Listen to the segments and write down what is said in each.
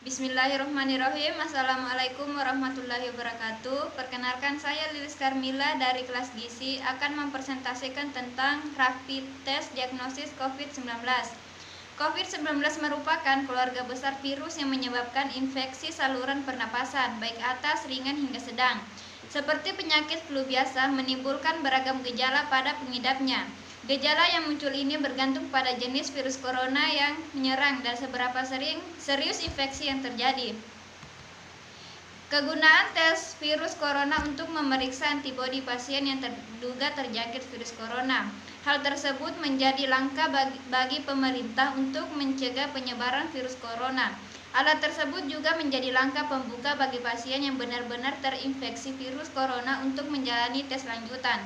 Bismillahirrahmanirrahim. Assalamualaikum warahmatullahi wabarakatuh. Perkenalkan, saya Lilis Karmila dari kelas Gizi akan mempresentasikan tentang rapid test diagnosis COVID-19. COVID-19 merupakan keluarga besar virus yang menyebabkan infeksi saluran pernapasan, baik atas, ringan hingga sedang. Seperti penyakit flu biasa, menimbulkan beragam gejala pada pengidapnya. Gejala yang muncul ini bergantung pada jenis virus corona yang menyerang dan seberapa serius infeksi yang terjadi. Kegunaan tes virus corona untuk memeriksa antibodi pasien yang terduga terjangkit virus corona. Hal tersebut menjadi langkah bagi pemerintah untuk mencegah penyebaran virus corona. Alat tersebut juga menjadi langkah pembuka bagi pasien yang benar-benar terinfeksi virus corona untuk menjalani tes lanjutan.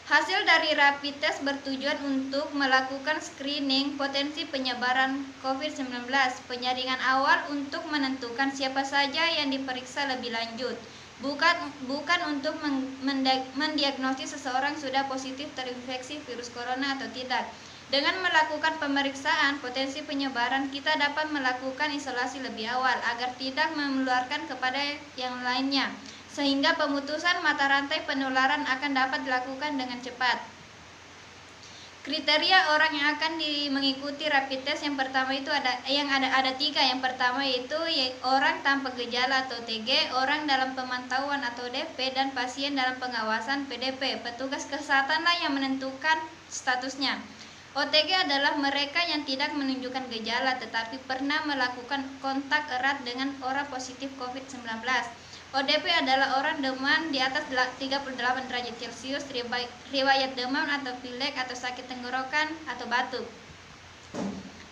Hasil dari rapid test bertujuan untuk melakukan screening potensi penyebaran COVID-19, penyaringan awal untuk menentukan siapa saja yang diperiksa lebih lanjut, bukan untuk mendiagnosis seseorang sudah positif terinfeksi virus corona atau tidak. Dengan melakukan pemeriksaan potensi penyebaran, kita dapat melakukan isolasi lebih awal agar tidak menularkan kepada yang lainnya, sehingga pemutusan mata rantai penularan akan dapat dilakukan dengan cepat. Kriteria orang yang akan mengikuti rapid test yang pertama itu ada tiga. Yang pertama yaitu orang tanpa gejala atau TG, orang dalam pemantauan atau DP, dan pasien dalam pengawasan PDP. Petugas kesehatanlah yang menentukan statusnya. OTG adalah mereka yang tidak menunjukkan gejala tetapi pernah melakukan kontak erat dengan orang positif COVID-19. ODP adalah orang demam di atas 38 derajat Celcius, riwayat demam atau pilek atau sakit tenggorokan atau batuk.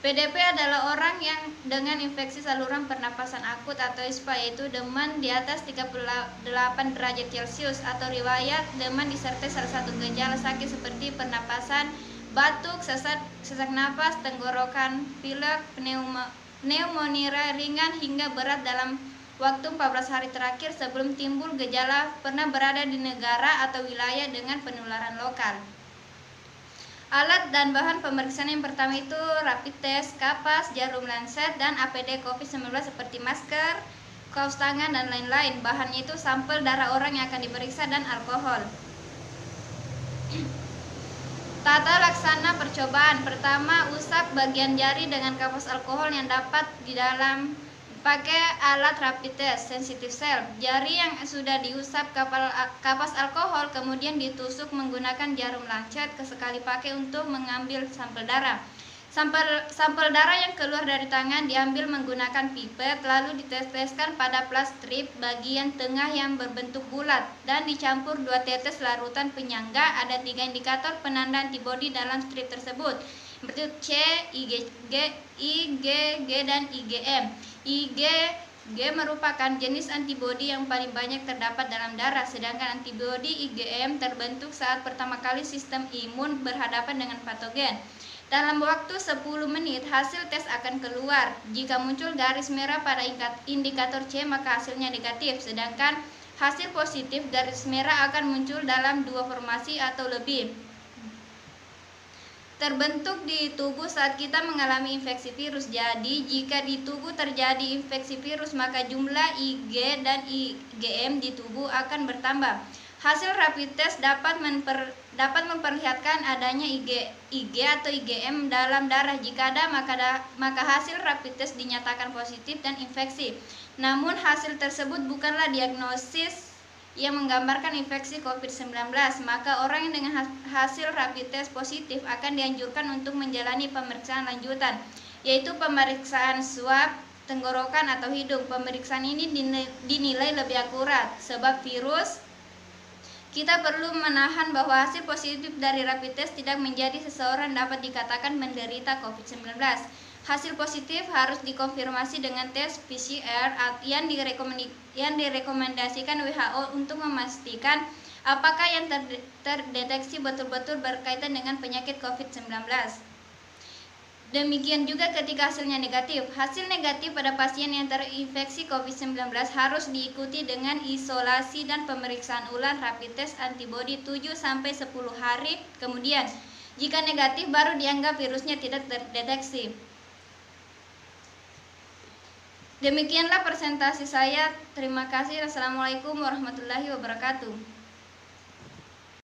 PDP adalah orang yang dengan infeksi saluran pernapasan akut atau ISPA, yaitu demam di atas 38 derajat Celcius atau riwayat demam disertai salah satu gejala sakit seperti pernapasan, batuk, sesak napas, tenggorokan, pilek, pneumonia ringan hingga berat dalam waktu 14 hari terakhir sebelum timbul gejala, pernah berada di negara atau wilayah dengan penularan lokal. Alat dan bahan pemeriksaan yang pertama itu rapid test, kapas, jarum lancet, dan APD COVID-19 seperti masker, kaos tangan, dan lain-lain. Bahannya itu sampel darah orang yang akan diperiksa dan alkohol. Tata laksana percobaan. Pertama, usap bagian jari dengan kapas alkohol yang dapat di dalam pakai alat rapid test sensitive self. Jari yang sudah diusap kapas alkohol kemudian ditusuk menggunakan jarum lancet sekali pakai untuk mengambil sampel darah. Sampel darah yang keluar dari tangan diambil menggunakan pipet, lalu diteteskan pada plastik bagian tengah yang berbentuk bulat dan dicampur 2 tetes larutan penyangga. Ada 3 indikator penanda antibodi dalam strip tersebut, seperti C, IgG, dan IgM. IgG merupakan jenis antibodi yang paling banyak terdapat dalam darah, sedangkan antibodi IgM terbentuk saat pertama kali sistem imun berhadapan dengan patogen. Dalam waktu 10 menit hasil tes akan keluar. Jika muncul garis merah pada indikator C, maka hasilnya negatif, sedangkan hasil positif garis merah akan muncul dalam 2 formasi atau lebih. Terbentuk di tubuh saat kita mengalami infeksi virus. Jadi, jika di tubuh terjadi infeksi virus, maka jumlah Ig dan IgM di tubuh akan bertambah. Hasil rapid test dapat memperlihatkan adanya Ig atau IgM dalam darah. Jika ada, maka hasil rapid test dinyatakan positif dan infeksi. Namun, hasil tersebut bukanlah diagnosis yang menggambarkan infeksi COVID-19, maka orang yang dengan hasil rapid test positif akan dianjurkan untuk menjalani pemeriksaan lanjutan, yaitu pemeriksaan swab tenggorokan atau hidung. Pemeriksaan ini dinilai lebih akurat, sebab kita perlu menahan bahwa hasil positif dari rapid test tidak menjadi seseorang dapat dikatakan menderita COVID-19. Hasil positif harus dikonfirmasi dengan tes PCR yang direkomendasikan WHO untuk memastikan apakah yang terdeteksi betul-betul berkaitan dengan penyakit COVID-19. Demikian juga ketika hasilnya negatif. Hasil negatif pada pasien yang terinfeksi COVID-19 harus diikuti dengan isolasi dan pemeriksaan ulang rapid test antibodi 7-10 hari kemudian. Jika negatif, baru dianggap virusnya tidak terdeteksi. Demikianlah presentasi saya. Terima kasih. Assalamualaikum warahmatullahi wabarakatuh.